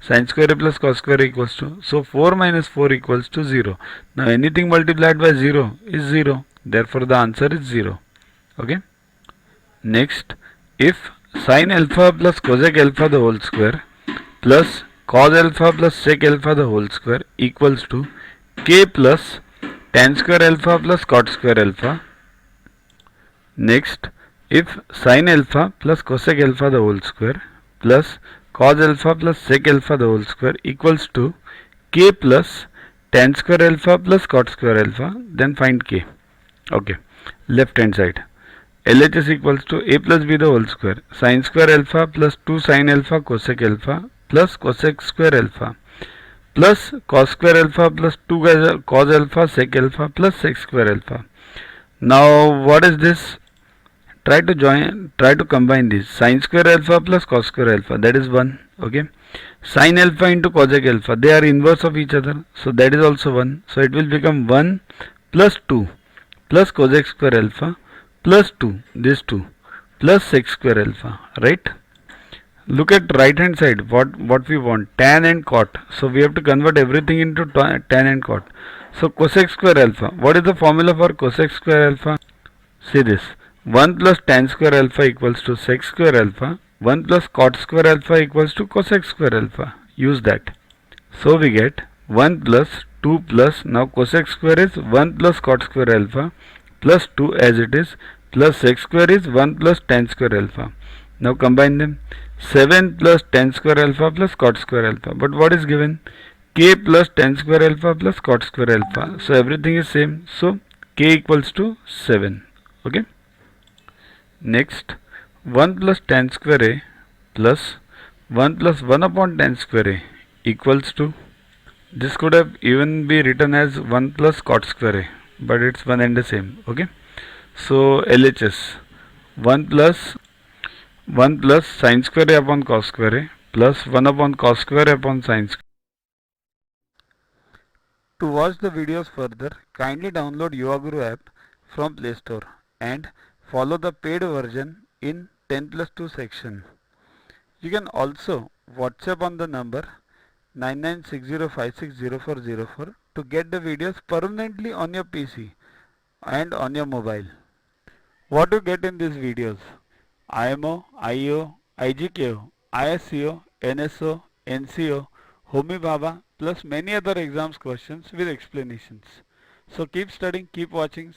Sin square A plus cos square A equals to. So 4 minus 4 equals to 0. Now anything multiplied by 0 is 0. Therefore the answer is 0. Okay. Next, if sin alpha plus cosec alpha the whole square plus cos alpha plus sec alpha the whole square equals to k plus tan square alpha plus cot square alpha. Next, if sin alpha plus cosec alpha the whole square plus cos alpha plus sec alpha the whole square equals to k plus tan square alpha plus cot square alpha, then find k. Okay, left hand side. LHS equals to a plus b the whole square, sin square alpha plus 2 sin alpha cosec alpha plus cosec square alpha plus cos square alpha plus 2 cos alpha sec alpha plus sec square alpha. Now what is this? Try to combine this. Sin square alpha plus cos square alpha, that is 1. Okay. Sin alpha into cosec alpha, they are inverse of each other, so that is also 1. So it will become 1 plus 2 plus cosec square alpha plus 2, this 2 plus sec square alpha, right? Look at right hand side, what we want, tan and cot. So we have to convert everything into tan and cot. So cosec square alpha, what is the formula for cosec square alpha? See this, 1 plus tan square alpha equals to sec square alpha, 1 plus cot square alpha equals to cosec square alpha. Use that. So we get 1 plus 2 plus, now cosec square is 1 plus cot square alpha plus 2 as it is, plus sec square is 1 plus tan square alpha. Now combine them. 7 plus tan square alpha plus cot square alpha. But what is given? K plus tan square alpha plus cot square alpha. So everything is same. So k equals to 7. Okay. Next, 1 plus tan square A plus 1 plus 1 upon tan square A equals to, this could have even be written as 1 plus cot square A, but it's one and the same. Okay. So LHS 1 plus sin square A upon cos square A plus 1 upon cos square A upon sin square. To watch the videos further, kindly download Yogaguru app from Play Store and follow the paid version in 10+2 section. You can also WhatsApp on the number 9960560404 to get the videos permanently on your PC and on your mobile. What to get in these videos? IMO, IO, IGKO, ISCO, NSO, NCO, Homi Bhabha plus many other exams questions with explanations. So keep studying, keep watching.